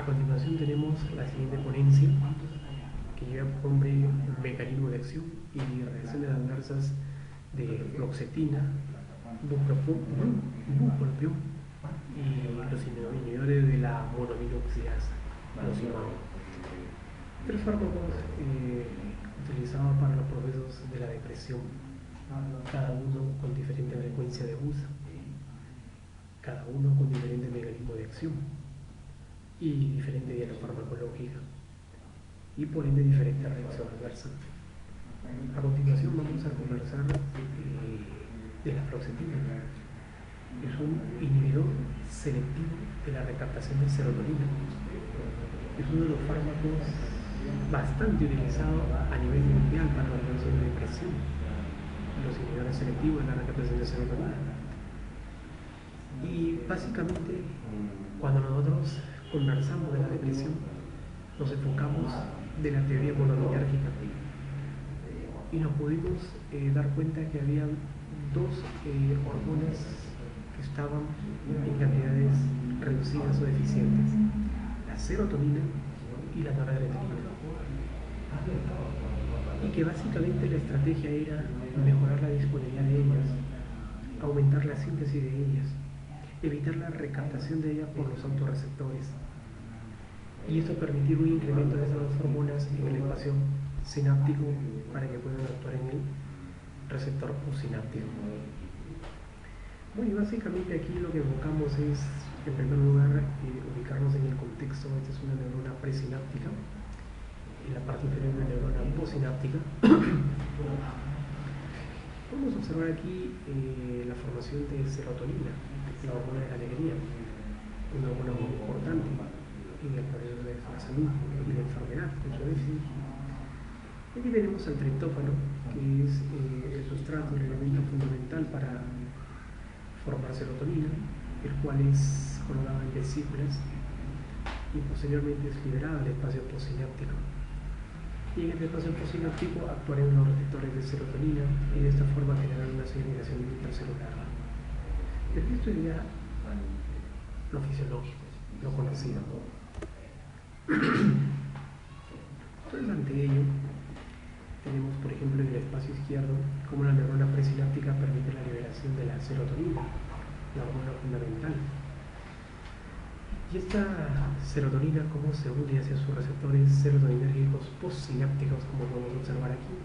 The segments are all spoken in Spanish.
continuación tenemos la siguiente ponencia que lleva por nombre Mecanismo de acción y reacciones adversas de fluoxetina, bupropión y los inhibidores de la monoaminoxidasa, los IMAO. Tres fármacos utilizados para los procesos de la depresión, cada uno con diferente frecuencia de uso, cada uno con diferente mecanismo de acción y diferente dieta farmacológica y por ende diferente reacción adversa. A continuación vamos a conversar de la fluoxetina. Es un inhibidor selectivo de la recaptación de serotonina. Es uno de los fármacos bastante utilizado a nivel mundial para la prevención de depresión. Los inhibidores selectivos de la recaptación de serotonina. Y básicamente, cuando nosotros conversamos de la depresión, nos enfocamos de la teoría monoaminérgica y nos pudimos dar cuenta que había dos hormonas que estaban en cantidades reducidas o deficientes: la serotonina y la noradrenalina, y que básicamente la estrategia era mejorar la disponibilidad de ellas, aumentar la síntesis de ellas, evitar la recaptación de ellas por los autorreceptores, y esto permitir un incremento de esas dos hormonas en el espacio sináptico para que puedan actuar en el receptor postsináptico. Bueno, y básicamente aquí lo que enfocamos es, en primer lugar, ubicarnos en el contexto. Esta es una neurona presináptica, en la parte inferior de la neurona postsináptica. Podemos observar aquí la formación de serotonina, la hormona de la alegría, una hormona muy importante en el proceso de la salud y la enfermedad, en su déficit. Aquí tenemos al triptófano, que es el sustrato, el elemento fundamental para formar serotonina, el cual es colocado en vesículas y posteriormente es liberado al espacio postsináptico. Y en este espacio postsináptico actuarán los receptores de serotonina y de esta forma generar una segregación intercelular. Pero esto es ya lo fisiológico, lo conocido. Entonces, ante ello, tenemos, por ejemplo, en el espacio izquierdo, como la neurona presináptica permite la liberación de la serotonina, la hormona fundamental. Y esta serotonina, cómo se une hacia sus receptores serotoninérgicos postsinápticos, como podemos observar aquí,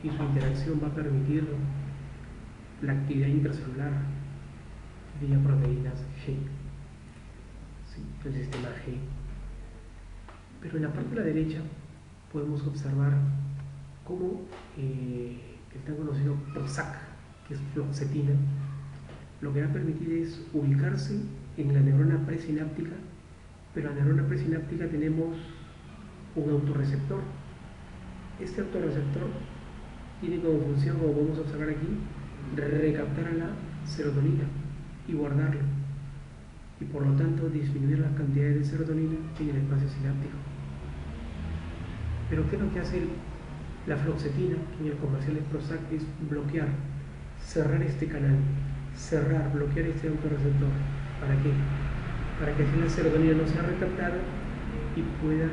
y su interacción va a permitir la actividad intercelular vía proteínas G, ¿sí? El sistema G. Pero en la parte de la derecha podemos observar cómo el tan conocido Prozac, que es fluoxetina, lo que va a permitir es ubicarse en la neurona presináptica, pero en la neurona presináptica tenemos un autorreceptor. Este autorreceptor tiene como función, como podemos observar aquí, recaptar a la serotonina y guardarla, y por lo tanto disminuir las cantidades de serotonina en el espacio sináptico. Pero ¿qué es lo que hace la fluoxetina, que en el comercial de Prozac es bloquear, cerrar este canal, bloquear este autorreceptor? ¿Para qué? Para que así la serotonina no sea recaptada y pueda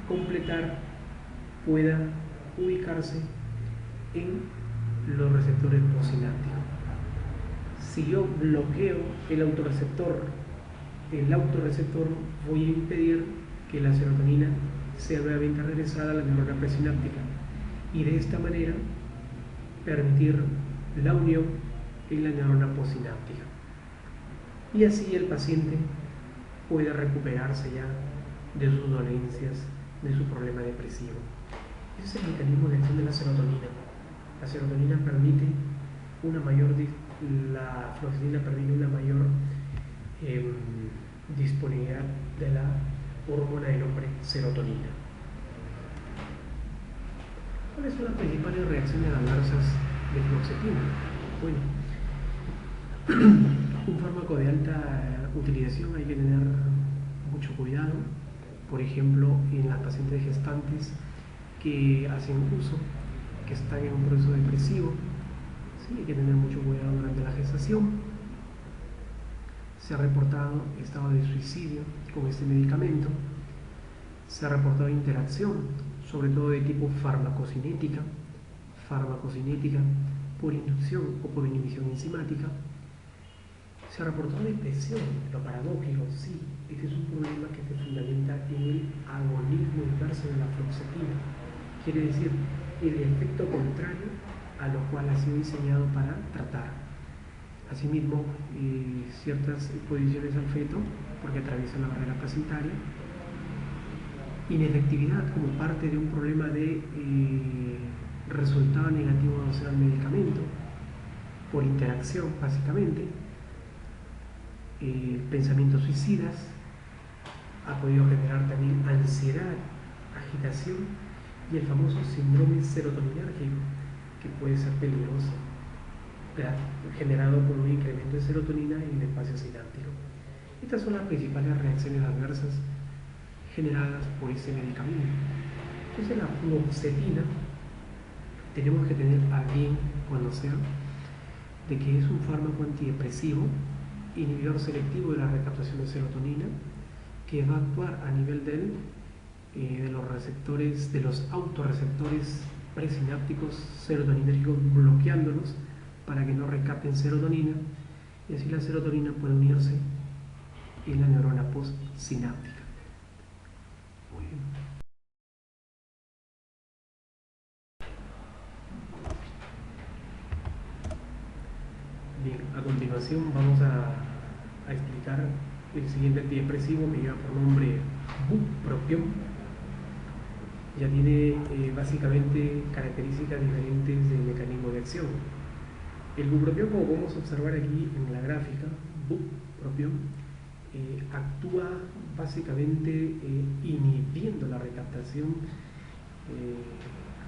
completar, pueda ubicarse en los receptores postsinápticos. Si yo bloqueo el autorreceptor, voy a impedir que la serotonina sea nuevamente regresada a la neurona presináptica y de esta manera permitir la unión en la neurona postsináptica, y así el paciente puede recuperarse ya de sus dolencias, de su problema depresivo. Ese es el mecanismo de acción de la serotonina. La serotonina permite la fluoxetina permite una mayor disponibilidad de la hormona del nombre serotonina. ¿Cuáles son las principales reacciones adversas de fluoxetina? Bueno, un fármaco de alta utilización, hay que tener mucho cuidado. Por ejemplo, en las pacientes gestantes que hacen uso, que están en un proceso depresivo, ¿sí? Hay que tener mucho cuidado durante la gestación. Se ha reportado estado de suicidio con este medicamento. Se ha reportado interacción, sobre todo de tipo farmacocinética por inducción o por inhibición enzimática. Se ha reportado depresión, lo paradójico, sí, este es un problema que se fundamenta en el agonismo inverso de la fluoxetina, quiere decir el efecto contrario a lo cual ha sido diseñado para tratar. Asimismo, ciertas posiciones al feto, porque atraviesa la barrera placentaria, inefectividad como parte de un problema de resultado negativo asociado al medicamento, por interacción básicamente, pensamientos suicidas, ha podido generar también ansiedad, agitación y el famoso síndrome serotoninérgico, que puede ser peligroso, generado por un incremento de serotonina en el espacio sináptico. Estas son las principales reacciones adversas generadas por este medicamento. Entonces la fluoxetina tenemos que tener a bien conocer de que es un fármaco antidepresivo, inhibidor selectivo de la recaptación de serotonina, que va a actuar a nivel de los receptores, de los autorreceptores presinápticos serotoninérgicos, bloqueándolos para que no recapten serotonina, y así la serotonina puede unirse en la neurona postsináptica. Muy bien. Bien, a continuación vamos a explicar el siguiente antidepresivo que lleva por nombre bupropión. Ya tiene básicamente características diferentes del mecanismo de acción. El bupropión, como podemos observar aquí en la gráfica, bupropión, actúa básicamente inhibiendo la recaptación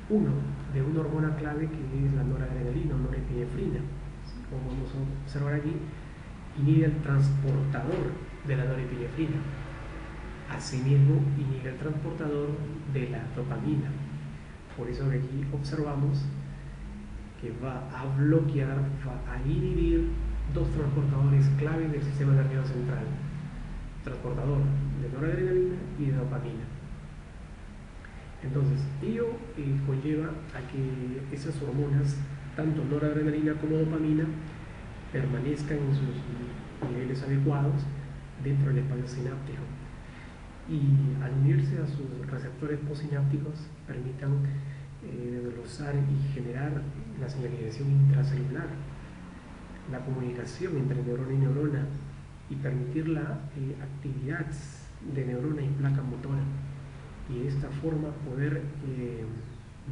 de una hormona clave que es la noradrenalina o norepinefrina. Como podemos observar aquí, inhibe el transportador de la norepinefrina. Asimismo, inhibe el transportador de la dopamina. Por eso que aquí observamos que va a bloquear, va a inhibir dos transportadores clave del sistema nervioso central: transportador de noradrenalina y de dopamina. Entonces, ello conlleva a que esas hormonas, tanto noradrenalina como dopamina, permanezcan en sus niveles adecuados dentro del espacio sináptico, y al unirse a sus receptores postsinápticos permitan desglosar y generar la señalización intracelular, la comunicación entre neurona y neurona, y permitir la actividad de neurona y placa motora, y de esta forma poder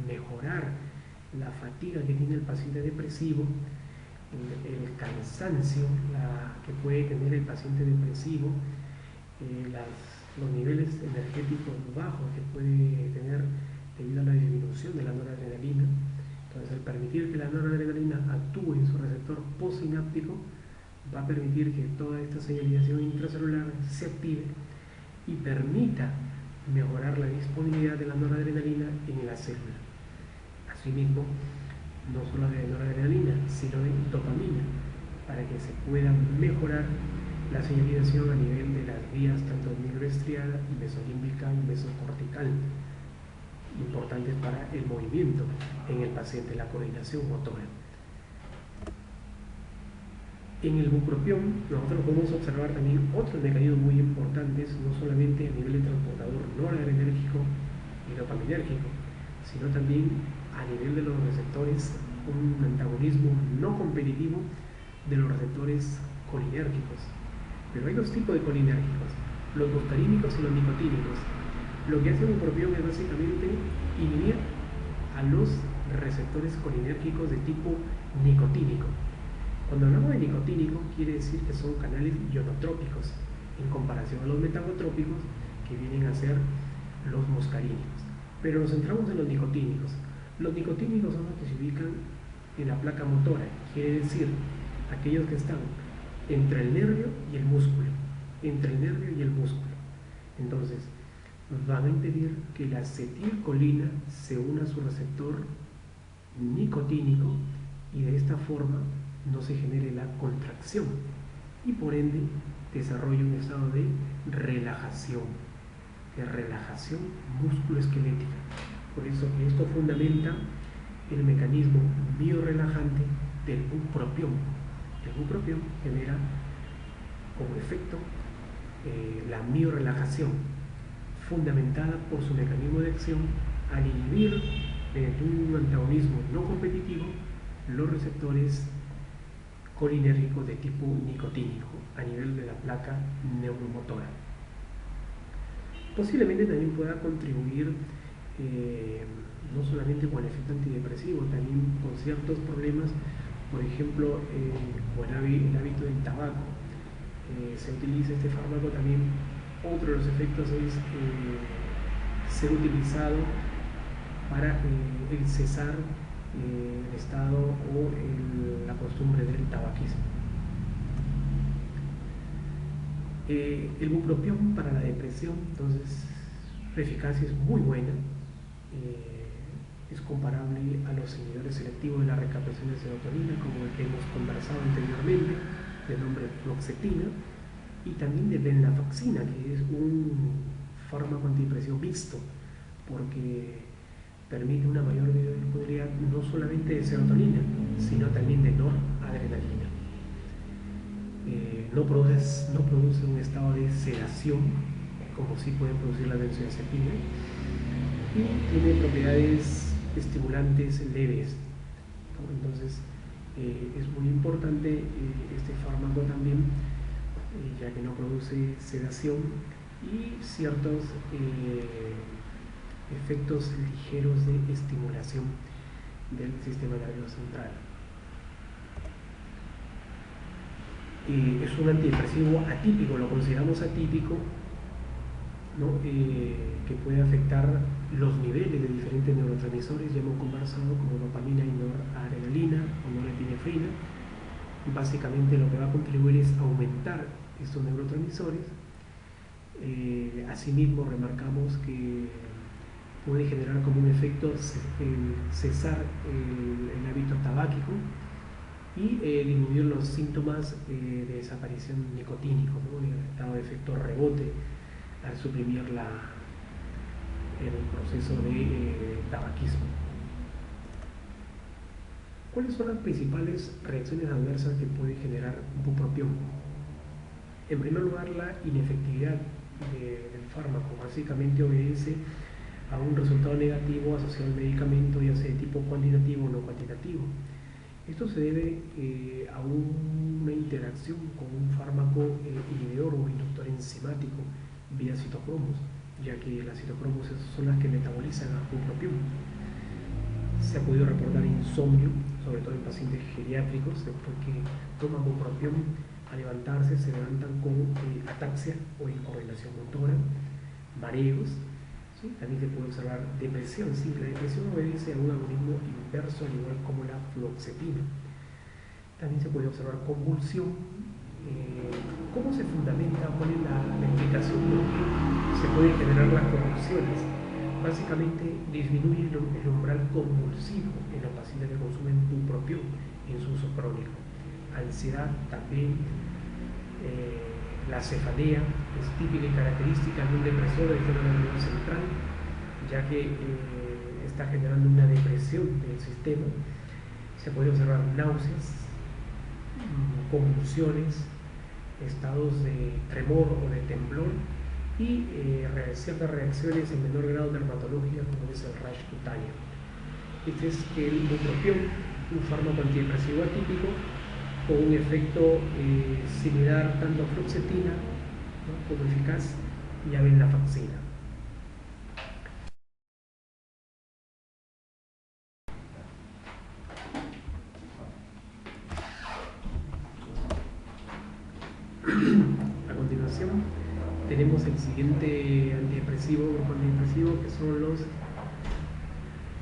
mejorar la fatiga que tiene el paciente depresivo, el cansancio que puede tener el paciente depresivo, los niveles energéticos bajos que puede tener debido a la disminución de la noradrenalina. Entonces, al permitir que la noradrenalina actúe en su receptor postsináptico, va a permitir que toda esta señalización intracelular se active y permita mejorar la disponibilidad de la noradrenalina en la célula. Asimismo, no solo de noradrenalina, sino de dopamina, para que se pueda mejorar la señalización a nivel de las vías tanto neuroestriada, mesolímbica y mesocortical, importantes para el movimiento en el paciente, la coordinación motora. En el bupropión nosotros podemos observar también otros mecanismos muy importantes, no solamente a nivel de transportador noradrenérgico y dopaminérgico, sino también a nivel de los receptores, un antagonismo no competitivo de los receptores colinérgicos. Pero hay dos tipos de colinérgicos, los muscarínicos y los nicotínicos. Lo que hace el bupropión es básicamente inhibir a los receptores colinérgicos de tipo nicotínico. Cuando hablamos de nicotínico, quiere decir que son canales ionotrópicos en comparación a los metagotrópicos, que vienen a ser los muscarínicos. Pero nos centramos en los nicotínicos. Los nicotínicos son los que se ubican en la placa motora, quiere decir aquellos que están entre el nervio y el músculo, entre el nervio y el músculo. Entonces, van a impedir que la acetilcolina se una a su receptor nicotínico, y de esta forma no se genere la contracción, y por ende desarrolla un estado de relajación musculoesquelética. Por eso que esto fundamenta el mecanismo biorelajante del bupropión. El bupropión genera como efecto la miorelajación, fundamentada por su mecanismo de acción al inhibir mediante un antagonismo no competitivo los receptores colinérgicos de tipo nicotínico a nivel de la placa neuromotora. Posiblemente también pueda contribuir no solamente con el efecto antidepresivo, también con ciertos problemas, por ejemplo, con el hábito del tabaco. Se utiliza este fármaco también. Otro de los efectos es ser utilizado para el cesar el estado o la costumbre del tabaquismo. El bupropión para la depresión, entonces, la eficacia es muy buena. Es comparable a los inhibidores selectivos de la recaptación de serotonina, como el que hemos conversado anteriormente, de nombre fluoxetina, y también de venlafaxina, que es un fármaco antidepresivo mixto, porque permite una mayor disponibilidad no solamente de serotonina, sino también de noradrenalina. No produce un estado de sedación, como sí pueden producir la benzodiazepina, y tiene propiedades estimulantes leves. Entonces, es muy importante este fármaco también, ya que no produce sedación y ciertos efectos ligeros de estimulación del sistema nervioso central. Es un antidepresivo atípico, lo consideramos atípico, ¿no? Que puede afectar los niveles de diferentes neurotransmisores, ya hemos conversado, como dopamina y noradrenalina o norepinefrina. Básicamente lo que va a contribuir es aumentar estos neurotransmisores. Asimismo remarcamos que puede generar como un efecto cesar el hábito tabáquico y disminuir los síntomas de desaparición nicotínico, ¿no? Dado efecto rebote al suprimir el proceso de tabaquismo. ¿Cuáles son las principales reacciones adversas que puede generar bupropión? En primer lugar, la inefectividad del fármaco básicamente obedece a un resultado negativo asociado al medicamento, ya sea de tipo cuantitativo o no cuantitativo. Esto se debe a una interacción con un fármaco inhibidor o inductor enzimático vía citocromos, ya que las citocromos son las que metabolizan al bupropión. Se ha podido reportar insomnio, sobre todo en pacientes geriátricos, después que toman bupropión, al levantarse se levantan con ataxia o incoordinación motora, mareos. ¿Sí? También se puede observar depresión. Sí, la depresión obedece a un agonismo inverso, al igual como la fluoxetina. También se puede observar convulsión. ¿Cómo se fundamenta? ¿Cuál es la explicación por qué se pueden generar las convulsiones? Básicamente disminuye el umbral convulsivo en los pacientes que consumen bupropión en su uso crónico. Ansiedad también. La cefalea es típica y característica de un depresor del sistema nervioso central, ya que está generando una depresión del sistema. Se puede observar náuseas, convulsiones, estados de tremor o de temblor y ciertas reacciones en menor grado dermatológicas, como es el rash cutáneo. Este es el bupropión, un fármaco antidepresivo atípico con un efecto similar tanto a fluoxetina, ¿no?, como eficaz, y a venlafaxina. A continuación tenemos el siguiente grupo antidepresivo, que son los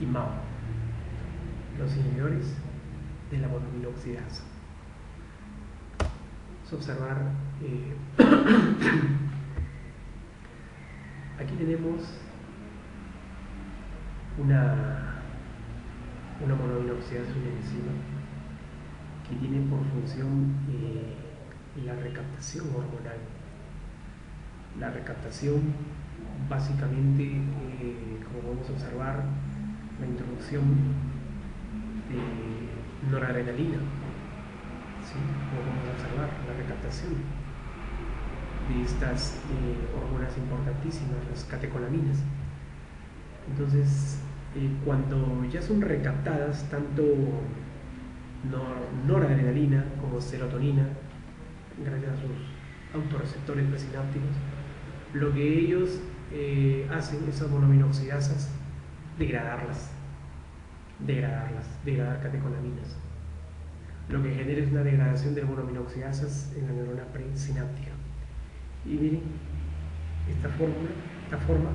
IMAO, los inhibidores de la monoaminoxidasa. Observar aquí tenemos una monoaminoxidasa, una enzima que tiene por función la recaptación hormonal. La recaptación, básicamente, como podemos observar, la introducción de noradrenalina, ¿sí? Como podemos observar, la recaptación de estas hormonas importantísimas, las catecolaminas. Entonces, cuando ya son recaptadas tanto noradrenalina como serotonina, gracias a sus autorreceptores presinápticos, lo que ellos hacen, esas monoaminoxidasas, degradar catecolaminas. Lo que genera es una degradación de monoaminoxidasas en la neurona presináptica. Y miren, esta forma,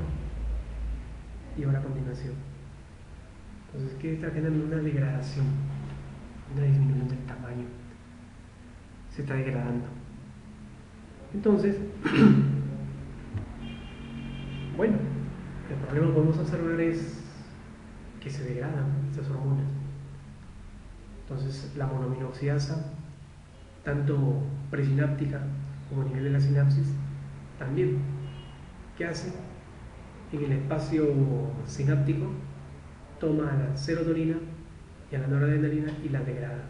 y ahora a continuación. Entonces, ¿qué está generando? Una degradación, una disminución del tamaño. Se está degradando. Entonces, bueno, el problema que podemos observar es que se degradan estas hormonas. Entonces, la monoaminoxidasa, tanto presináptica como a nivel de la sinapsis, también, ¿qué hace? En el espacio sináptico toma a la serotonina y a la noradrenalina y la degrada.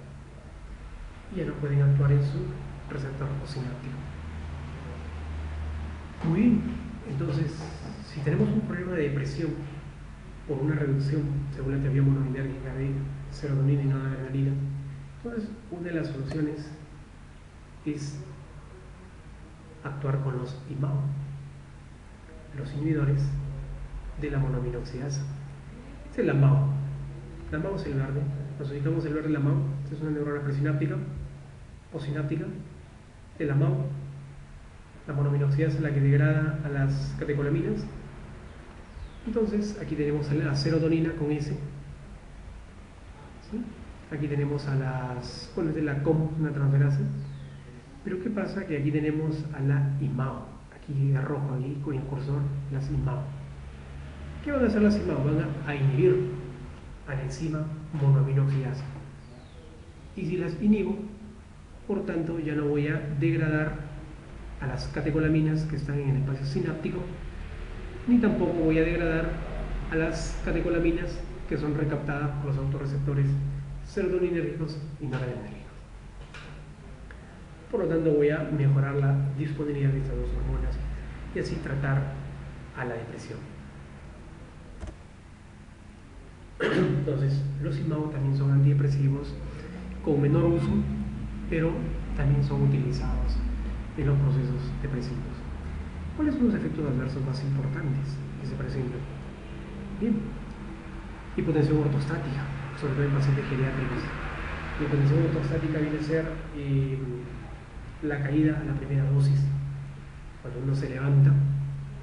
Y ya no pueden actuar en su receptor sináptico. Muy bien, entonces, si tenemos un problema de depresión por una reducción, según la teoría monoenérgica de serotonina y noradrenalina, entonces una de las soluciones es actuar con los IMAO, los inhibidores de la monoaminoxidasa. Este es la MAO. La MAO es el verde. Nos ubicamos el verde de la MAO. Esta es una neurona presináptica o sináptica de la MAO. La monoaminoxidasa es la que degrada a las catecolaminas. Entonces, aquí tenemos a la serotonina con S. ¿Sí? Aquí tenemos a las... Bueno, es de la COM, una transferasa. Pero ¿qué pasa? Que aquí tenemos a la IMAO. Aquí de rojo, aquí con el cursor, las IMAO. ¿Qué van a hacer las IMAO? Van a inhibir a la enzima monoaminoxidasa. Y si las inhibo, por tanto, ya no voy a degradar a las catecolaminas que están en el espacio sináptico, ni tampoco voy a degradar a las catecolaminas que son recaptadas por los autorreceptores serotoninérgicos y noradrenérgicos. Por lo tanto, voy a mejorar la disponibilidad de estas dos hormonas y así tratar a la depresión. Entonces, los IMAO también son antidepresivos con menor uso, pero también son utilizados en los procesos depresivos. ¿Cuáles son los efectos adversos más importantes que se presentan? Bien, hipotensión ortostática, sobre todo en pacientes geriátricos. La hipotensión ortostática viene a ser la caída a la primera dosis. Cuando uno se levanta,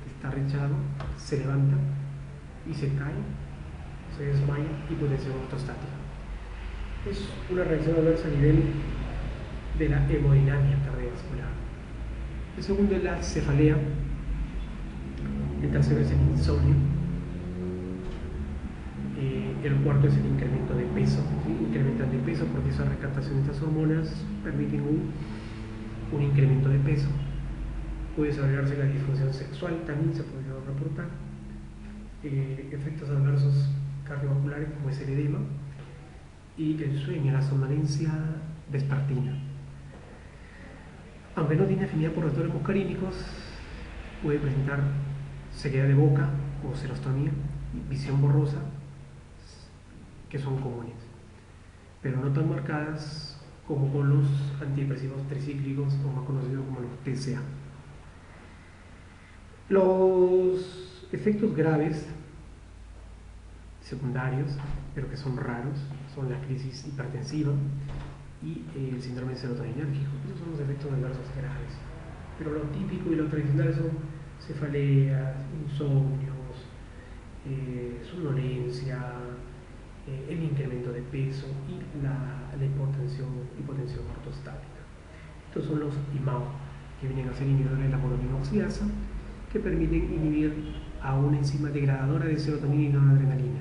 está rechado, se levanta y se cae, se desmaya, hipotensión ortostática. Es una reacción adversa a nivel de la hemodinamia cardiovascular. El segundo es la cefalea. El tercero es el insomnio. El cuarto es el incremento de peso. ¿Sí? Incrementan de peso porque esa recaptación de estas hormonas permiten un incremento de peso. Puede desarrollarse la disfunción sexual, también se puede reportar. Efectos adversos cardiovasculares como es el edema y el sueño, la somnolencia vespertina. Aunque no tiene afinidad por receptores muscarínicos, puede presentar sequedad de boca o xerostomía y visión borrosa, que son comunes, pero no tan marcadas como con los antidepresivos tricíclicos o más conocidos como los TCA. Los efectos graves secundarios, pero que son raros, son la crisis hipertensiva y el síndrome serotoninérgico. Esos son los efectos adversos graves. Pero lo típico y lo tradicional son cefaleas, insomnios, somnolencia, el incremento de peso y la hipotensión ortostática. Estos son los IMAO, que vienen a ser inhibidores de la monoaminoxidasa, que permiten inhibir a una enzima degradadora de serotonina y noradrenalina.